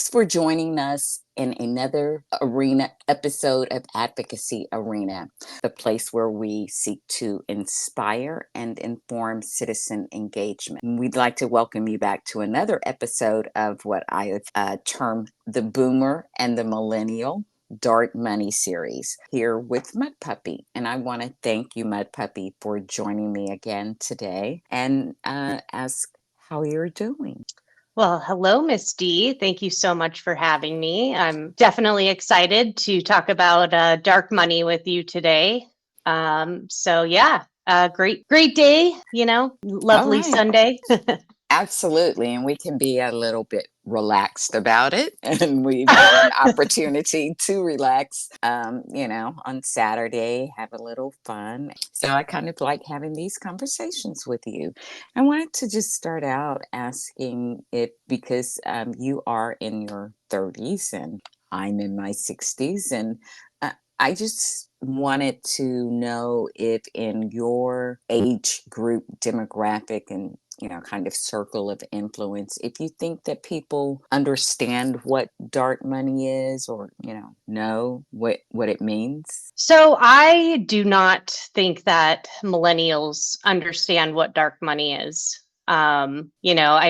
For joining us in another episode of Advocacy Arena, the place where we seek to inspire and inform citizen engagement. We'd like to welcome you back to another episode of what I have termed the Boomer and the Millennial Dark Money series here with Mudpuppy. And I want to thank you, Mudpuppy, for joining me again today and ask how you're doing. Well, hello, Miss D. Thank you so much for having me. I'm definitely excited to talk about dark money with you today. Great day, lovely Right. Sunday. Absolutely. And we can be a little bit relaxed about it. And we've had an opportunity to relax, on Saturday, have a little fun. So I kind of like having these conversations with you. I wanted to just start out asking if, because you are in your 30s and I'm in my 60s, and I just wanted to know if in your age group demographic and kind of circle of influence, if you think that people understand what dark money is or, know what it means. So I do not think that millennials understand what dark money is. I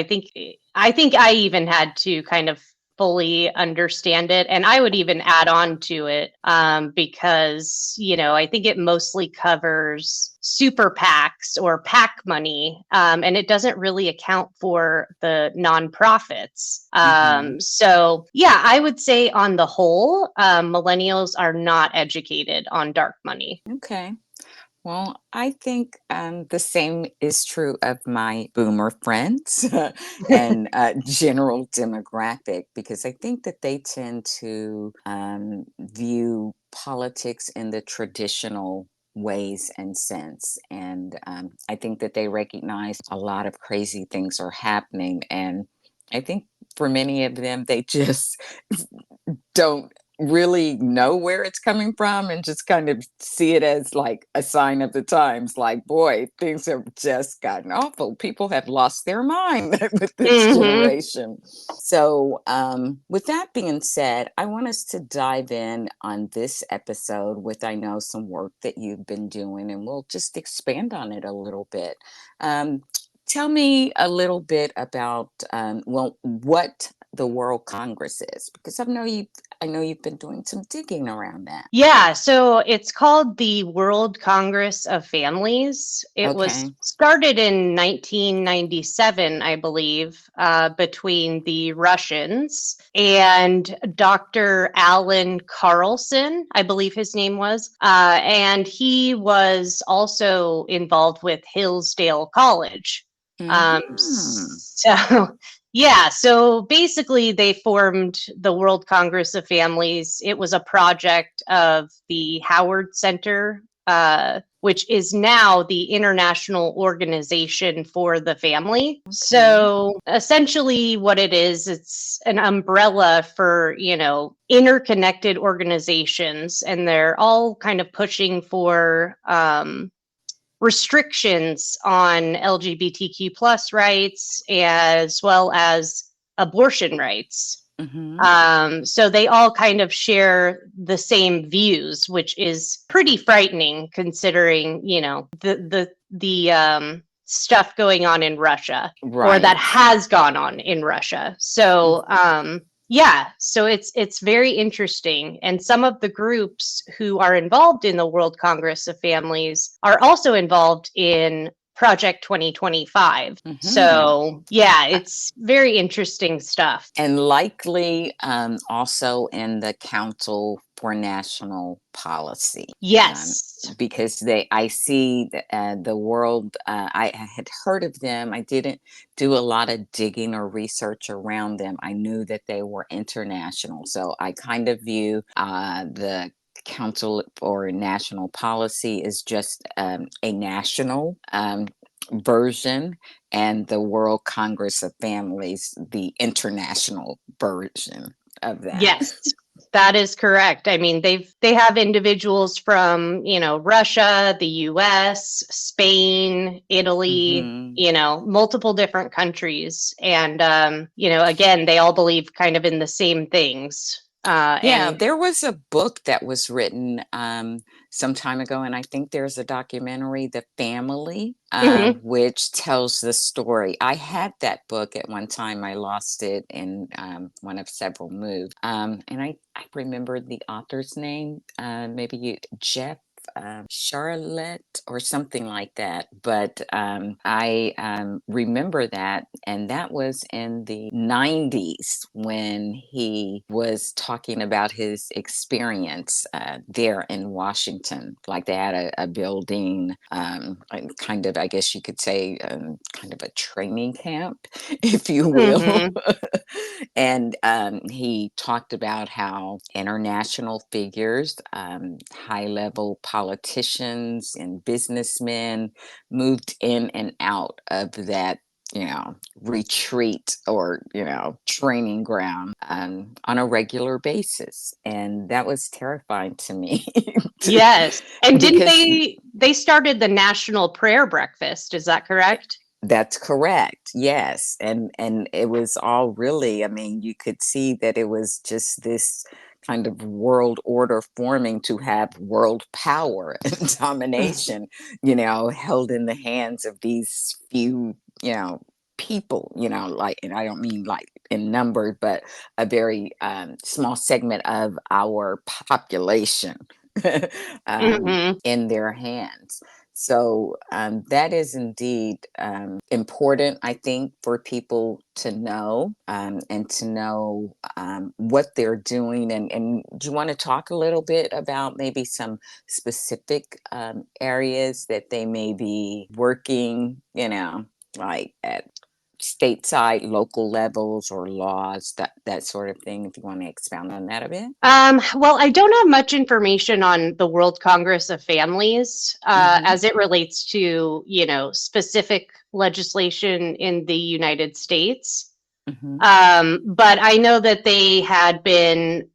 think I even had to kind of fully understand it. And I would even add on to it because, I think it mostly covers super PACs or PAC money, and it doesn't really account for the nonprofits. I would say on the whole, millennials are not educated on dark money. Okay. Well, I think the same is true of my boomer friends and general demographic, because I think that they tend to view politics in the traditional ways and sense. And I think that they recognize a lot of crazy things are happening. And I think for many of them, they just don't really know where it's coming from and just kind of see it as like a sign of the times, like, boy, things have just gotten awful. People have lost their mind with this generation. So with that being said, I want us to dive in on this episode with, I know, some work that you've been doing, and we'll just expand on it a little bit. Tell me a little bit about what the World Congress is, because I know you've been doing some digging around that. Yeah, so it's called the World Congress of Families. It was started in 1997, I believe, between the Russians and Dr. Alan Carlson, I believe his name was, and he was also involved with Hillsdale College. So basically they formed the World Congress of Families. It was a project of the Howard Center, which is now the International Organization for the Family. Okay. So essentially what it is, it's an umbrella for, interconnected organizations, and they're all kind of pushing for restrictions on LGBTQ plus rights as well as abortion rights. So they all kind of share the same views, which is pretty frightening considering, the stuff going on in Russia, or that has gone on in Russia. So so it's very interesting. And some of the groups who are involved in the World Congress of Families are also involved in Project 2025. So it's very interesting stuff. And likely also in the Council for National Policy. Yes. Because I see the world, I had heard of them. I didn't do a lot of digging or research around them. I knew that they were international. So I kind of view the Council for National Policy is just a national version, and the World Congress of Families, the international version of that. Yes. That is correct. I mean, they have individuals from, Russia, the US, Spain, Italy, Hmm. multiple different countries. And again, they all believe kind of in the same things. Yeah, And there was a book that was written some time ago, and I think there's a documentary, The Family, Mhm. which tells the story. I had that book at one time. I lost it in one of several moves. And I remember the author's name, Jeff. Charlotte or something like that. But I remember that, and that was in the 90s when he was talking about his experience there in Washington. Like they had a building, like kind of, I guess you could say, kind of a training camp, if you will. Mhm. And he talked about how international figures, high level politicians, and businessmen moved in and out of that, retreat or, training ground on a regular basis. And that was terrifying to me to, Yes. And didn't because they started the National Prayer Breakfast, is that correct? that's correct. Yes. And it was all really, I mean, you could see that it was just this kind of world order forming to have world power and domination, held in the hands of these few, people, like, and I don't mean like in number, but a very small segment of our population Mhm. in their hands. So that is indeed important, I think, for people to know and to know what they're doing. And do you want to talk a little bit about maybe some specific areas that they may be working, like at stateside, local levels, or laws, that sort of thing, if you want to expound on that a bit? Well, I don't have much information on the World Congress of Families Hmm. as it relates to, specific legislation in the United States. Hmm. But I know that they had been,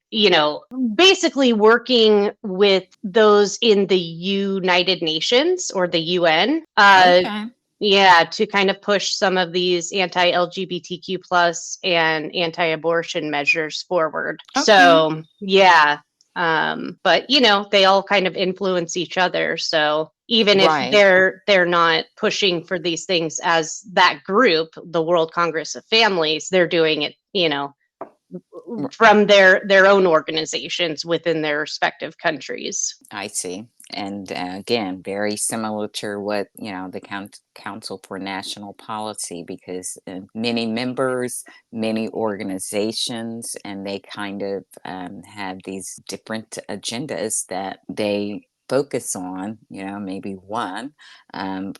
basically working with those in the United Nations or the UN. Okay. Yeah, to kind of push some of these anti-LGBTQ plus and anti-abortion measures forward. Okay. So yeah, but they all kind of influence each other. So even if Right. they're not pushing for these things as that group, the World Congress of Families, they're doing it, from their own organizations within their respective countries. I see. And again, very similar to what, the Council for National Policy, because many members, many organizations, and they kind of have these different agendas that they focus on, maybe one,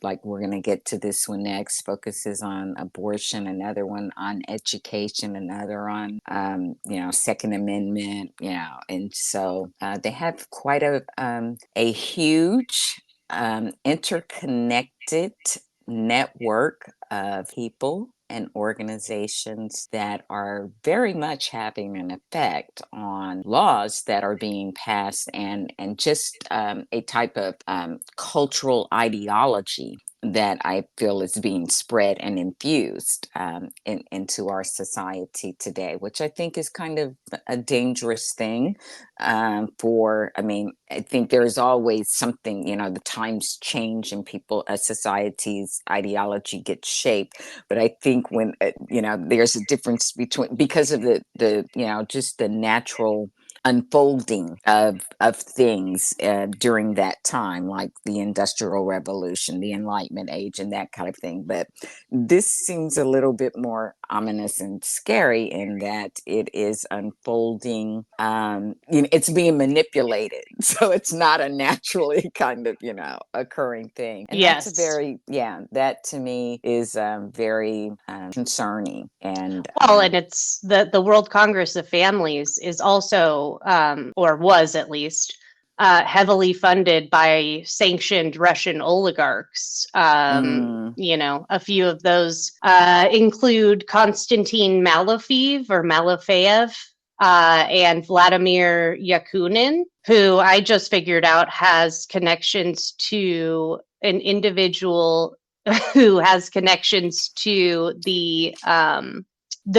like we're going to get to this one next, focuses on abortion, another one on education, another on, Second Amendment, and so they have quite a huge interconnected network of people and organizations that are very much having an effect on laws that are being passed, and just a type of cultural ideology that I feel is being spread and infused into our society today, which I think is kind of a dangerous thing. I mean, I think there's always something, the times change and people, a society's ideology gets shaped. But I think when, there's a difference between, because of just the natural unfolding of things during that time, like the Industrial Revolution, the Enlightenment age, and that kind of thing. But this seems a little bit more ominous and scary in that it is unfolding. It's being manipulated, so it's not a naturally kind of occurring thing, and that's a Yes. very, yeah, that to me is very concerning. And Well, and it's the World Congress of Families is also, or was at least, heavily funded by sanctioned Russian oligarchs. mm, A few of those include Konstantin Malofeev or Malofeev. and Vladimir Yakunin, who I just figured out has connections to an individual who has connections to the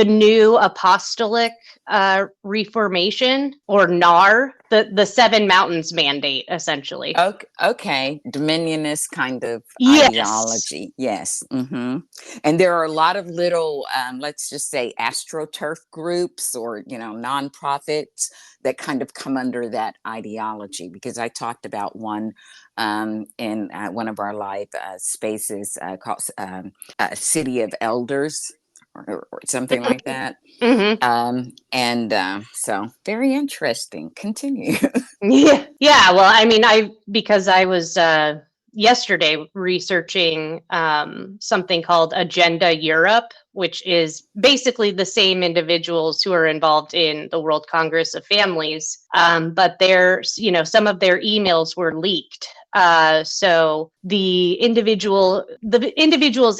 new apostolic reformation, or NAR, the Seven Mountains Mandate, essentially. Okay, okay. Dominionist kind of Yes. ideology. Yes. And there are a lot of little, let's just say, astroturf groups or, nonprofits that kind of come under that ideology. Because I talked about one in one of our live spaces called City of Elders, or something like that. Mm-hmm. So very interesting. Continue. Yeah, yeah. Well, I mean, because I was yesterday researching something called Agenda Europe, which is basically the same individuals who are involved in the World Congress of Families, but some of their emails were leaked. So the individual's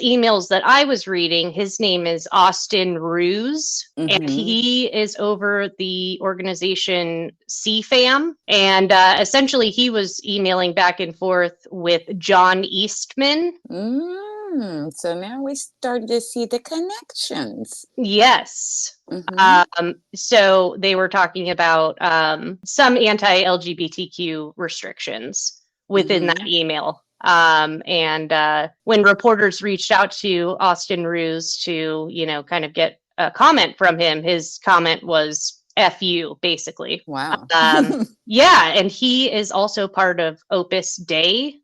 emails that I was reading, his name is Austin Ruse, and Hmm. he is over the organization CFAM. And essentially, he was emailing back and forth with John Eastman. So now we started to see the connections. Yes. Hmm. So they were talking about some anti-LGBTQ restrictions within that Hmm. email. And when reporters reached out to Austin Ruse to, kind of get a comment from him, his comment was "F you," basically. Wow. Yeah, and he is also part of Opus Dei,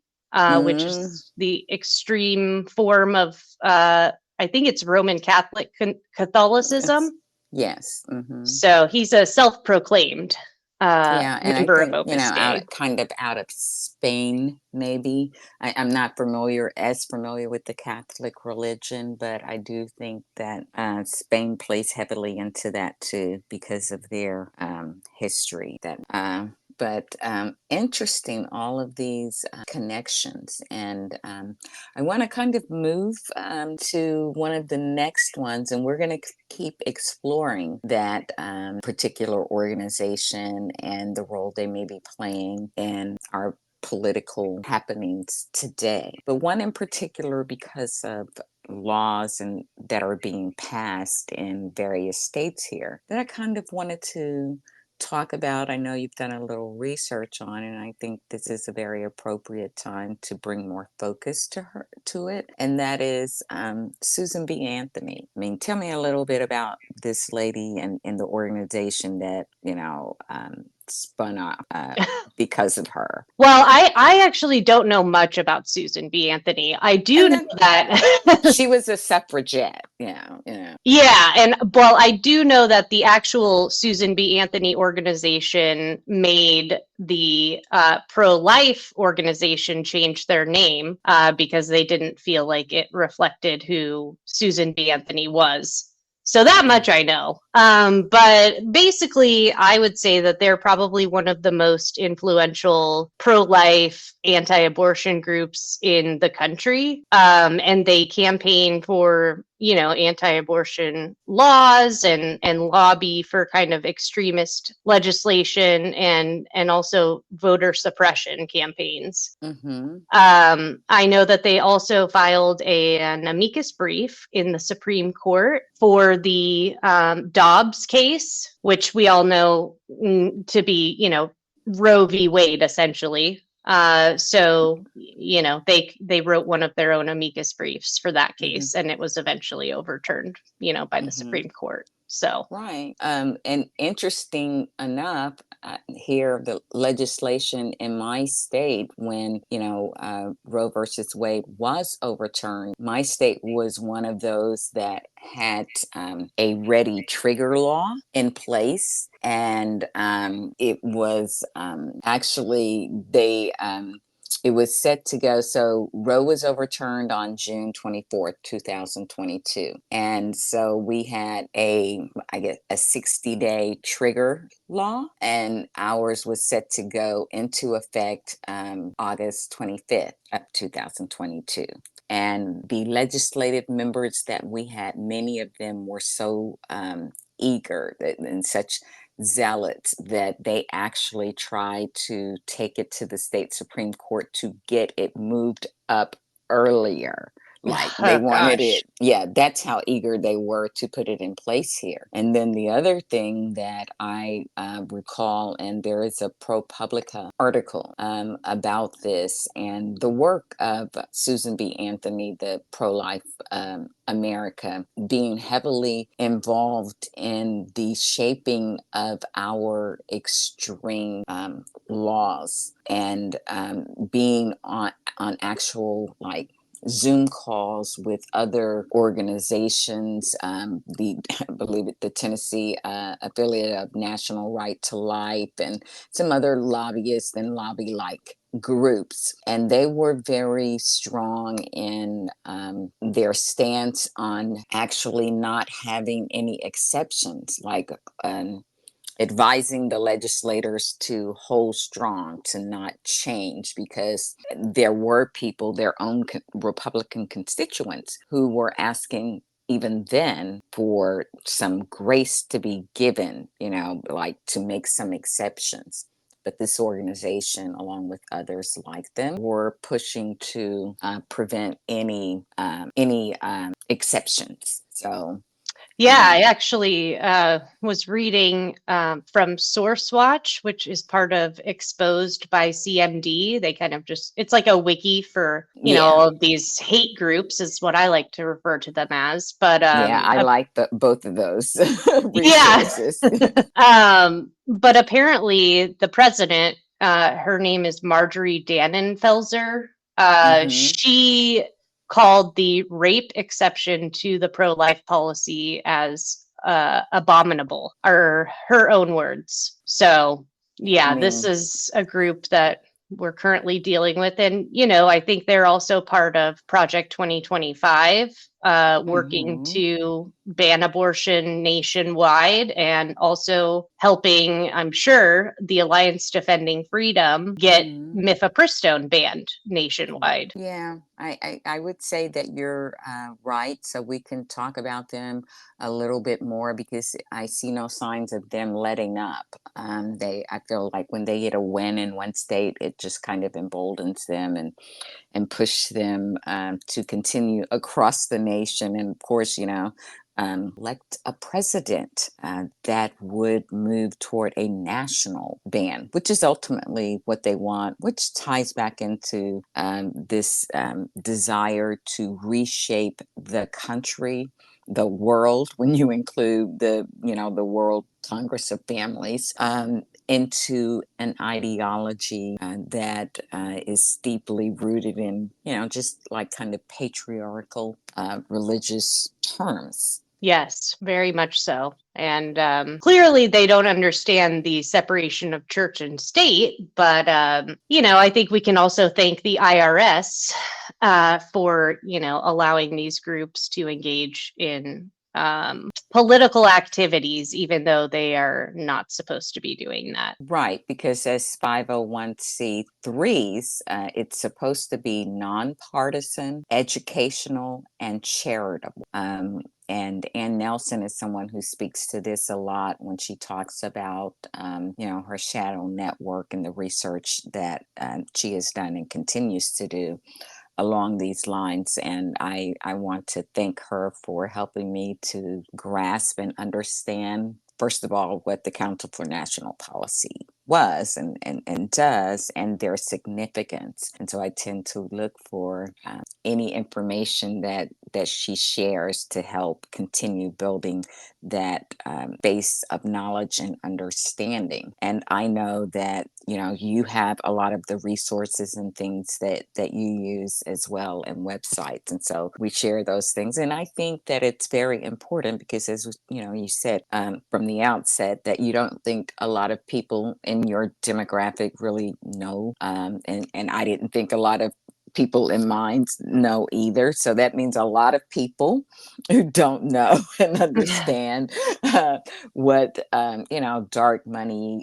which Mm, is the extreme form of I think it's Roman Catholic yes. Catholicism. Yes. Hmm. So he's a self-proclaimed Yeah, and I member of think, Opus Dei. out of Spain, maybe. I'm not as familiar with the Catholic religion, but I do think that Spain plays heavily into that too because of their history. But interesting, all of these connections. And I want to kind of move to one of the next ones, and we're going to keep exploring that particular organization and the role they may be playing in our political happenings today. But one in particular, because of laws and that are being passed in various states here, that I kind of wanted to talk about. I know you've done a little research on it, and I think this is a very appropriate time to bring more focus to it, and that is Susan B. Anthony. I mean, tell me a little bit about this lady and the organization that spun off because of her. Well, I actually don't know much about Susan B. Anthony. I do And know then that she was a suffragette, yeah, and well, I do know that the actual Susan B. Anthony organization made the pro-life organization change their name because they didn't feel like it reflected who Susan B. Anthony was. So that much I know. But basically, I would say that they're probably one of the most influential pro-life, anti-abortion groups in the country. And they campaign for, anti-abortion laws and lobby for kind of extremist legislation and also voter suppression campaigns. Mm-hmm. I know that they also filed an amicus brief in the Supreme Court for the Dobbs case, which we all know to be, Roe v. Wade, essentially. So they wrote one of their own amicus briefs for that Mm-hmm. case, and it was eventually overturned, by the Mm-hmm. Supreme Court. So Right. And interesting enough, here, the legislation in my state, when, Roe versus Wade was overturned, my state was one of those that had a ready trigger law in place. And it was actually, it was set to go. So Roe was overturned on June 24th, 2022. And so we had I guess, a 60-day trigger law, and ours was set to go into effect August 25th of 2022. And the legislative members that we had, many of them were so eager and such zealots that they actually tried to take it to the state Supreme Court to get it moved up earlier. Like they Oh wanted gosh. it. Yeah, that's how eager they were to put it in place here. And then the other thing that I recall, and there is a ProPublica article about this and the work of Susan B. Anthony, the pro life America, being heavily involved in the shaping of our extreme laws and being on actual like Zoom calls with other organizations, I believe it, the Tennessee affiliate of National Right to Life, and some other lobbyists and lobby like groups. And they were very strong in their stance on actually not having any exceptions, like advising the legislators to hold strong, to not change, because there were people, their own Republican constituents, who were asking even then for some grace to be given, like to make some exceptions. But this organization, along with others like them, were pushing to prevent any exceptions. So Yeah, I actually was reading from SourceWatch, which is part of Exposed by CMD. They kind of just, it's like a wiki for, yeah. all of these hate groups, is what I like to refer to them as. But Yeah, I like both of those yeah. resources. But apparently the president, her name is Marjorie Dannenfelser. Hmm. She called the rape exception to the pro-life policy as abominable, or her own words. So I yeah, this mean, is a group that we're currently dealing with. And, I think they're also part of Project 2025, working hmm. to ban abortion nationwide, and also helping, I'm sure, the Alliance Defending Freedom get Hmm. mifepristone banned nationwide. Yeah, I would say that you're right. So we can talk about them a little bit more because I see no signs of them letting up. I feel like when they get a win in one state, it just kind of emboldens them and push them to continue across the nation. And of course, elect a president that would move toward a national ban, which is ultimately what they want, which ties back into this desire to reshape the country, the world, when you include the World Congress of Families, into an ideology that is deeply rooted in, just like kind of patriarchal religious terms. Yes, very much so. And clearly, they don't understand the separation of church and state. But, I think we can also thank the IRS for, allowing these groups to engage in political activities, even though they are not supposed to be doing that. Right, because as 501c3s, it's supposed to be nonpartisan, educational, and charitable. And Ann Nelson is someone who speaks to this a lot when she talks about, her shadow network and the research that she has done and continues to do along these lines. And I want to thank her for helping me to grasp and understand, first of all, what the Council for National Policy was and does, and their significance. And so I tend to look for any information that she shares to help continue building that base of knowledge and understanding. And I know that you have a lot of the resources and things that you use as well, and websites, and so we share those things. And I think that it's very important because, as you said from the outset, that you don't think a lot of people in your demographic really know, and I didn't think a lot of people in mind know either. So that means a lot of people who don't know and understand what dark money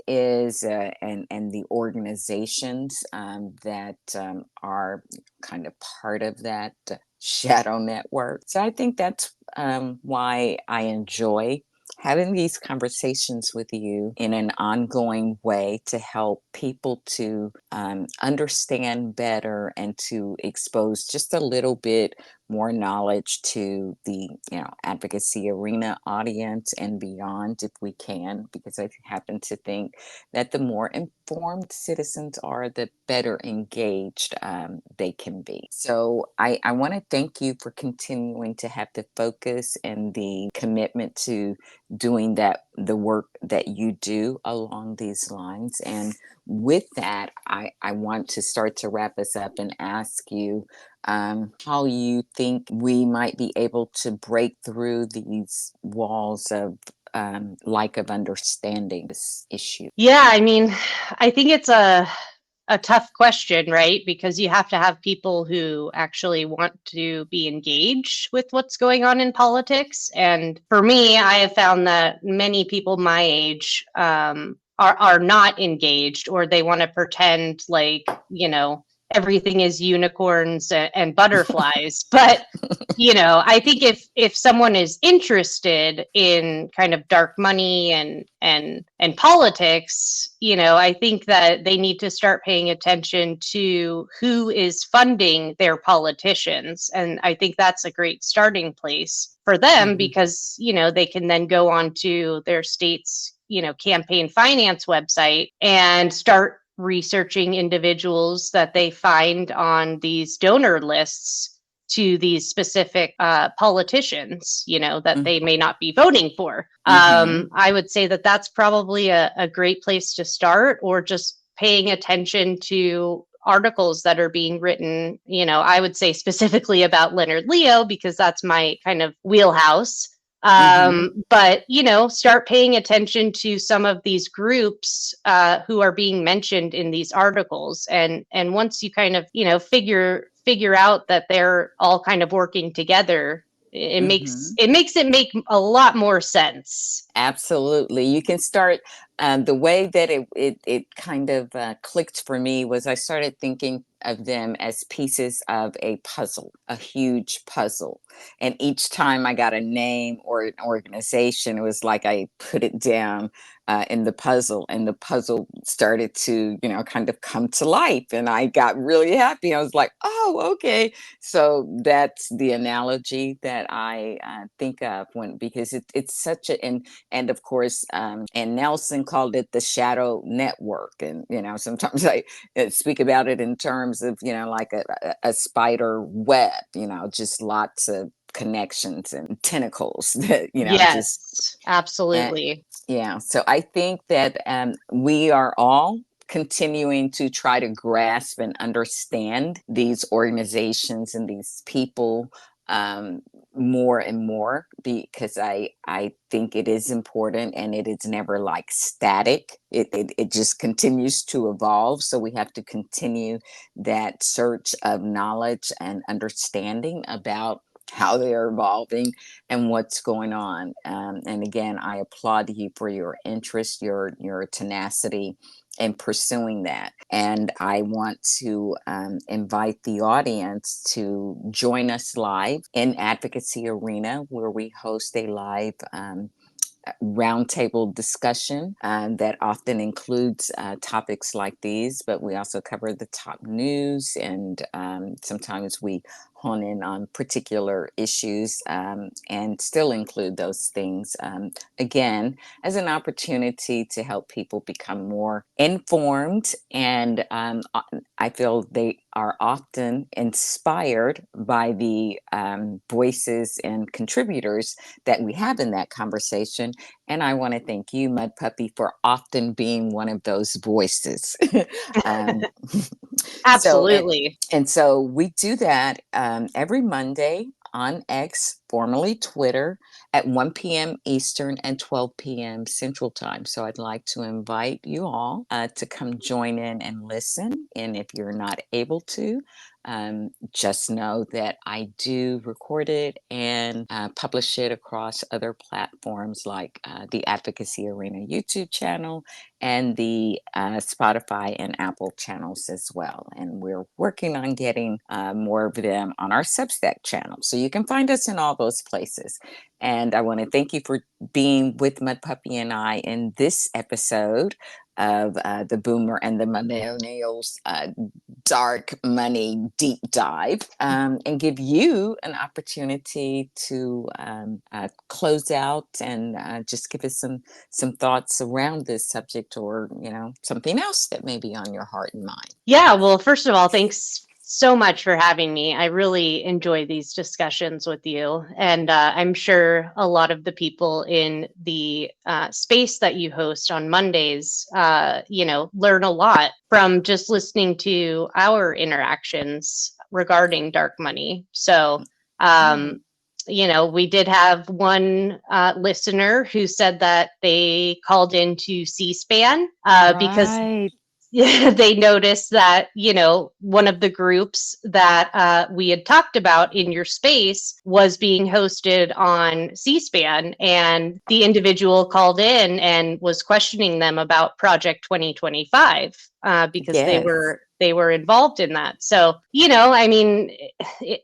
is, and the organizations that are kind of part of that shadow network. So I think that's why I enjoy having these conversations with you in an ongoing way to help people to understand better and to expose just a little bit more knowledge to the advocacy arena audience and beyond if we can, because I happen to think that the more informed citizens are, the better engaged they can be. So I want to thank you for continuing to have the focus and the commitment to doing the work that you do along these lines. And with that, I want to start to wrap us up and ask you how you think we might be able to break through these walls of lack of understanding this issue. Yeah, I mean, I think it's a tough question, right? Because you have to have people who actually want to be engaged with what's going on in politics. And for me, I have found that many people my age are not engaged, or they want to pretend like, everything is unicorns and butterflies. But I think if someone is interested in kind of dark money and politics, I think that they need to start paying attention to who is funding their politicians. And I think that's a great starting place for them, Mhm. because they can then go on to their state's campaign finance website and start researching individuals that they find on these donor lists to these specific politicians, that Mm. they may not be voting for. Mhm. I would say that that's probably a great place to start, or just paying attention to articles that are being written, I would say specifically about Leonard Leo, because that's my kind of wheelhouse. Mhm. But start paying attention to some of these groups who are being mentioned in these articles, and once you kind of figure out that they're all kind of working together, it makes Mhm. it makes it make a lot more sense. Absolutely. You can start the way that it kind of clicked for me was I started thinking of them as pieces of a puzzle, a huge puzzle. And each time I got a name or an organization, it was like I put it down in the puzzle, and the puzzle started to, kind of come to life. And I got really happy. I was like, oh, okay. So that's the analogy that I think of when, because it's such a, and of course, and Nelson called it the shadow network. And, sometimes I speak about it in terms of, like a spider web, just lots of connections and tentacles that, just, Yes, and absolutely. yeah. So I think that we are all continuing to try to grasp and understand these organizations and these people um, more and more, because I think it is important, and it is never like static. It just continues to evolve. So we have to continue that search of knowledge and understanding about how they are evolving and what's going on. And again, I applaud you for your interest, your tenacity in pursuing that. And I want to invite the audience to join us live in Advocacy Arena, where we host a live roundtable discussion that often includes topics like these, but we also cover the top news, and sometimes we hone in on particular issues and still include those things, again, as an opportunity to help people become more informed. And I feel they are often inspired by the voices and contributors that we have in that conversation. And I want to thank you, Mudpuppy, for often being one of those voices. um, so, Absolutely. and so we do that every Monday on X, formerly Twitter, at 1 p.m. Eastern and 12 p.m. Central Time. So I'd like to invite you all to come join in and listen. And if you're not able to, Just know that I do record it and publish it across other platforms like the Advocacy Arena YouTube channel and the Spotify and Apple channels as well. And we're working on getting more of them on our Substack channel. So you can find us in all those places. And I want to thank you for being with Mudpuppy and I in this episode of the Boomer and the Millennials dark money deep dive, and give you an opportunity to close out and just give us some thoughts around this subject, or something else that may be on your heart and mind. Yeah, well, first of all, thanks so much for having me. I really enjoy these discussions with you. And I'm sure a lot of the people in the space that you host on Mondays, learn a lot from just listening to our interactions regarding dark money. So, Right. we did have one listener who said that they called into C-SPAN because Right. they noticed that, one of the groups that we had talked about in your space was being hosted on C-SPAN, and the individual called in and was questioning them about Project 2025 because Yes. they were involved in that. So, I mean,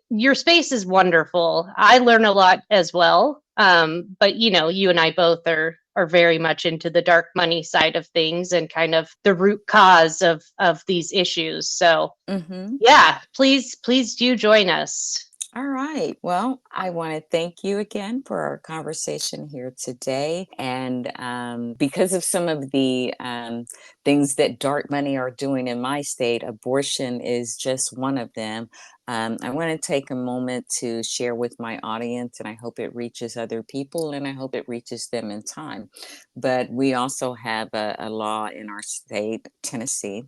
your space is wonderful. I learn a lot as well. But you and I both are very much into the dark money side of things and kind of the root cause of these issues. So Mm-hmm. yeah, please do join us. All right. Well, I want to thank you again for our conversation here today. And because of some of the things that dark money are doing in my state, abortion is just one of them. I want to take a moment to share with my audience, and I hope it reaches other people and I hope it reaches them in time. But we also have a law in our state, Tennessee,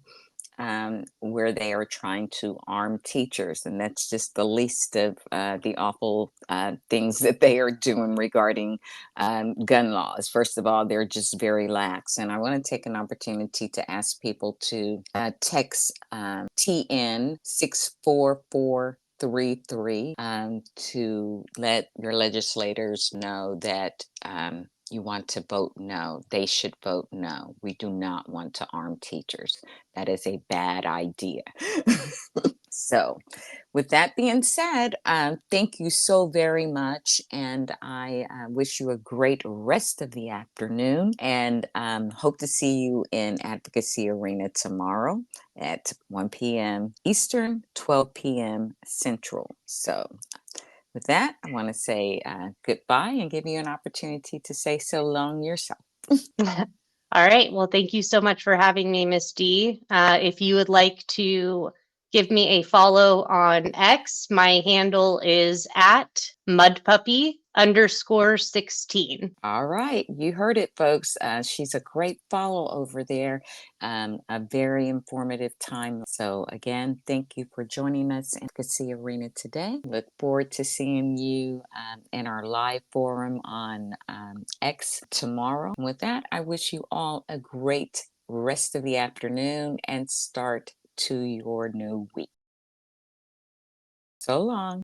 where they are trying to arm teachers. And that's just the least of the awful things that they are doing regarding gun laws. First of all, they're just very lax. And I want to take an opportunity to ask people to text TN 64433 to let your legislators know that you want to vote no. They should vote no. We do not want to arm teachers. That is a bad idea. So, with that being said, thank you so very much. And I wish you a great rest of the afternoon, and hope to see you in Advocacy Arena tomorrow at 1 p.m. Eastern, 12 p.m. Central. So, with that, I want to say goodbye and give you an opportunity to say so long yourself. All right. Well, thank you so much for having me, Miss D. If you would like to give me a follow on X, my handle is at mudpuppy_16. All right, you heard it, folks. She's a great follow over there, a very informative time. So, again, thank you for joining us in Advocacy Arena today. Look forward to seeing you in our live forum on X tomorrow. And with that, I wish you all a great rest of the afternoon and start to your new week. So long.